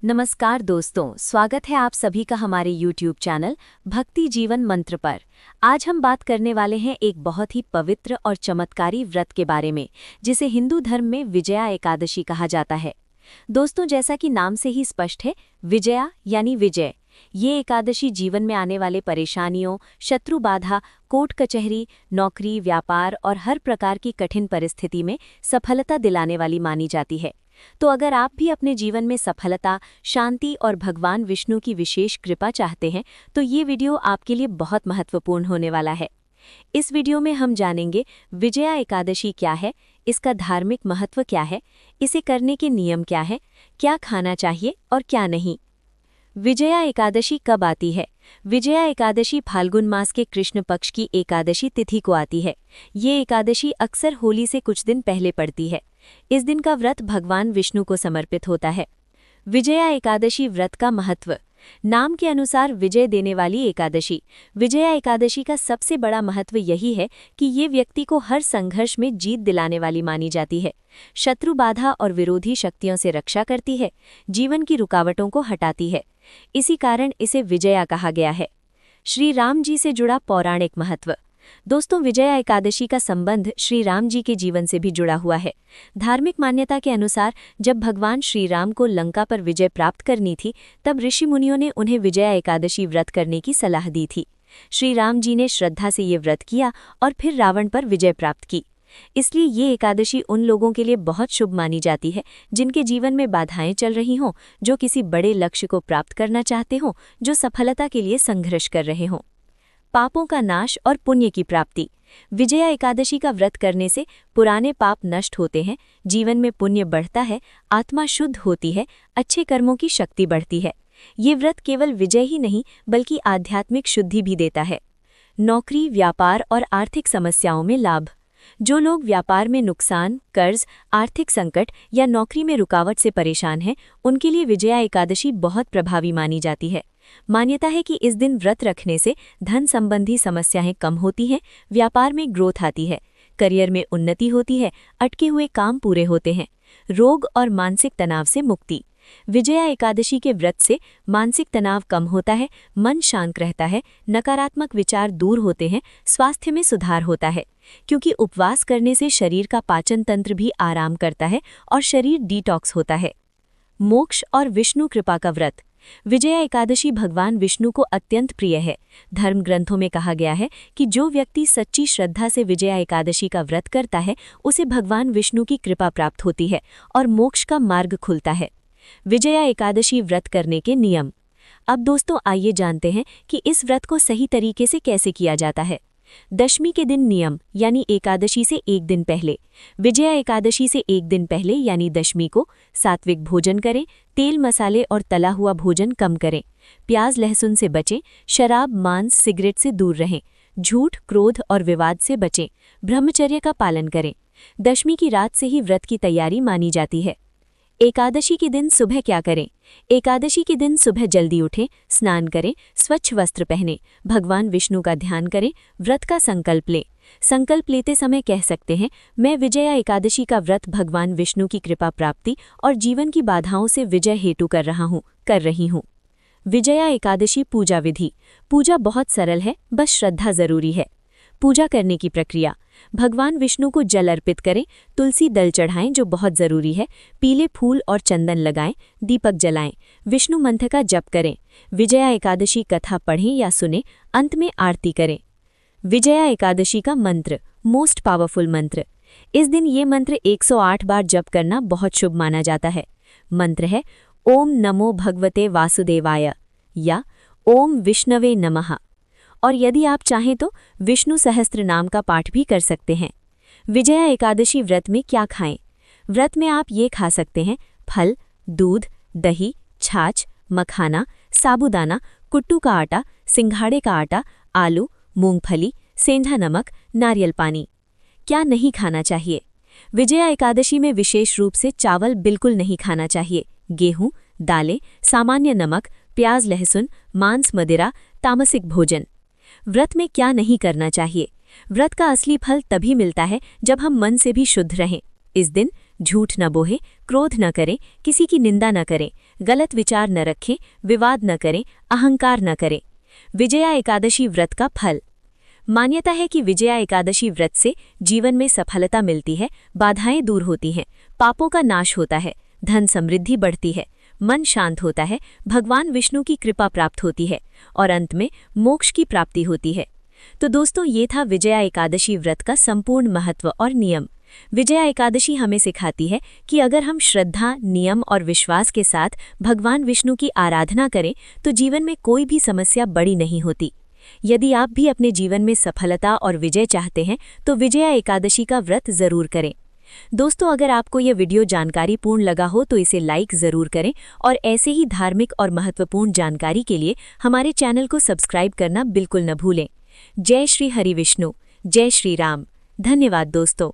नमस्कार दोस्तों, स्वागत है आप सभी का हमारे YouTube चैनल भक्ति जीवन मंत्र पर। आज हम बात करने वाले हैं एक बहुत ही पवित्र और चमत्कारी व्रत के बारे में, जिसे हिंदू धर्म में विजया एकादशी कहा जाता है। दोस्तों, जैसा कि नाम से ही स्पष्ट है, विजया यानी विजय। ये एकादशी जीवन में आने वाले परेशानियों, शत्रु बाधा, कोर्ट कचहरी, नौकरी, व्यापार और हर प्रकार की कठिन परिस्थिति में सफलता दिलाने वाली मानी जाती है। तो अगर आप भी अपने जीवन में सफलता, शांति और भगवान विष्णु की विशेष कृपा चाहते हैं, तो ये वीडियो आपके लिए बहुत महत्वपूर्ण होने वाला है। इस वीडियो में हम जानेंगे विजया एकादशी क्या है, इसका धार्मिक महत्व क्या है, इसे करने के नियम क्या है, क्या खाना चाहिए और क्या नहीं। विजया एकादशी कब आती है? विजया एकादशी फाल्गुन मास के कृष्ण पक्ष की एकादशी तिथि को आती है। ये एकादशी अक्सर होली से कुछ दिन पहले पड़ती है। इस दिन का व्रत भगवान विष्णु को समर्पित होता है। विजया एकादशी व्रत का महत्व। नाम के अनुसार विजय देने वाली एकादशी। विजया एकादशी का सबसे बड़ा महत्व यही है कि ये व्यक्ति को हर संघर्ष में जीत दिलाने वाली मानी जाती है। शत्रु बाधा और विरोधी शक्तियों से रक्षा करती है, जीवन की रुकावटों को हटाती है। इसी कारण इसे विजया कहा गया है। श्री राम जी से जुड़ा पौराणिक महत्व। दोस्तों, विजया एकादशी का संबंध श्री राम जी के जीवन से भी जुड़ा हुआ है। धार्मिक मान्यता के अनुसार जब भगवान श्री राम को लंका पर विजय प्राप्त करनी थी, तब ऋषि मुनियों ने उन्हें विजया एकादशी व्रत करने की सलाह दी थी। श्री राम जी ने श्रद्धा से ये व्रत किया और फिर रावण पर विजय प्राप्त की। इसलिए ये एकादशी उन लोगों के लिए बहुत शुभ मानी जाती है जिनके जीवन में बाधाएं चल रही हों, जो किसी बड़े लक्ष्य को प्राप्त करना चाहते हों, जो सफलता के लिए संघर्ष कर रहे हों। पापों का नाश और पुण्य की प्राप्ति। विजया एकादशी का व्रत करने से पुराने पाप नष्ट होते हैं, जीवन में पुण्य बढ़ता है, आत्मा शुद्ध होती है, अच्छे कर्मों की शक्ति बढ़ती है। ये व्रत केवल विजय ही नहीं बल्कि आध्यात्मिक शुद्धि भी देता है। नौकरी, व्यापार और आर्थिक समस्याओं में लाभ। जो लोग व्यापार में नुकसान, कर्ज, आर्थिक संकट या नौकरी में रुकावट से परेशान हैं, उनके लिए विजया एकादशी बहुत प्रभावी मानी जाती है। मान्यता है कि इस दिन व्रत रखने से धन संबंधी समस्याएं कम होती हैं, व्यापार में ग्रोथ आती है, करियर में उन्नति होती है, अटके हुए काम पूरे होते हैं। रोग और मानसिक तनाव से मुक्ति। विजया एकादशी के व्रत से मानसिक तनाव कम होता है, मन शांत रहता है, नकारात्मक विचार दूर होते हैं, स्वास्थ्य में सुधार होता है, क्योंकि उपवास करने से शरीर का पाचन तंत्र भी आराम करता है और शरीर डिटॉक्स होता है। मोक्ष और विष्णु कृपा का व्रत। विजया एकादशी भगवान विष्णु को अत्यंत प्रिय है। धर्म ग्रंथों में कहा गया है कि जो व्यक्ति सच्ची श्रद्धा से विजया एकादशी का व्रत करता है, उसे भगवान विष्णु की कृपा प्राप्त होती है और मोक्ष का मार्ग खुलता है। विजया एकादशी व्रत करने के नियम। अब दोस्तों, आइए जानते हैं कि इस व्रत को सही तरीके से कैसे किया जाता है। दशमी के दिन नियम यानी एकादशी से एक दिन पहले। विजया एकादशी से एक दिन पहले यानी दशमी को सात्विक भोजन करें, तेल मसाले और तला हुआ भोजन कम करें, प्याज लहसुन से बचें, शराब, मांस, सिगरेट से दूर रहें, झूठ, क्रोध और विवाद से बचें, ब्रह्मचर्य का पालन करें। दशमी की रात से ही व्रत की तैयारी मानी जाती है। एकादशी के दिन सुबह क्या करें? एकादशी के दिन सुबह जल्दी उठें, स्नान करें, स्वच्छ वस्त्र पहनें, भगवान विष्णु का ध्यान करें, व्रत का संकल्प लें। संकल्प लेते समय कह सकते हैं, मैं विजया एकादशी का व्रत भगवान विष्णु की कृपा प्राप्ति और जीवन की बाधाओं से विजय हेतु कर रही हूँ। विजया एकादशी पूजा विधि। पूजा बहुत सरल है, बस श्रद्धा जरूरी है। पूजा करने की प्रक्रिया। भगवान विष्णु को जल अर्पित करें, तुलसी दल चढ़ाएं जो बहुत जरूरी है, पीले फूल और चंदन लगाएं, दीपक जलाएं, विष्णु मंत्र का जप करें, विजया एकादशी कथा पढ़ें या सुनें, अंत में आरती करें। विजया एकादशी का मंत्र, मोस्ट पावरफुल मंत्र। इस दिन ये मंत्र 108 बार जप करना बहुत शुभ माना जाता है। मंत्र है ओम नमो भगवते वासुदेवाय या ओम विष्णवे नमः। और यदि आप चाहें तो विष्णु सहस्त्र नाम का पाठ भी कर सकते हैं। विजया एकादशी व्रत में क्या खाएं? व्रत में आप ये खा सकते हैं, फल, दूध, दही, छाछ, मखाना, साबूदाना, कुट्टू का आटा, सिंघाड़े का आटा, आलू, मूंगफली, सेंधा नमक, नारियल पानी। क्या नहीं खाना चाहिए? विजया एकादशी में विशेष रूप से चावल बिल्कुल नहीं खाना चाहिए। गेहूं, दालें, सामान्य नमक, प्याज लहसुन, मांस मदिरा, तामसिक भोजन। व्रत में क्या नहीं करना चाहिए? व्रत का असली फल तभी मिलता है जब हम मन से भी शुद्ध रहें। इस दिन झूठ न बोहें, क्रोध न करें, किसी की निंदा न करें, गलत विचार न रखें, विवाद न करें, अहंकार न करें। विजया एकादशी व्रत का फल। मान्यता है कि विजया एकादशी व्रत से जीवन में सफलता मिलती है, बाधाएं दूर होती हैं, पापों का नाश होता है, धन समृद्धि बढ़ती है, मन शांत होता है, भगवान विष्णु की कृपा प्राप्त होती है और अंत में मोक्ष की प्राप्ति होती है। तो दोस्तों, ये था विजया एकादशी व्रत का संपूर्ण महत्व और नियम। विजया एकादशी हमें सिखाती है कि अगर हम श्रद्धा, नियम और विश्वास के साथ भगवान विष्णु की आराधना करें तो जीवन में कोई भी समस्या बड़ी नहीं होती। यदि आप भी अपने जीवन में सफलता और विजय चाहते हैं तो विजया एकादशी का व्रत जरूर करें। दोस्तों, अगर आपको यह वीडियो जानकारीपूर्ण लगा हो तो इसे लाइक जरूर करें और ऐसे ही धार्मिक और महत्वपूर्ण जानकारी के लिए हमारे चैनल को सब्सक्राइब करना बिल्कुल न भूलें। जय श्री हरि विष्णु, जय श्री राम। धन्यवाद दोस्तों।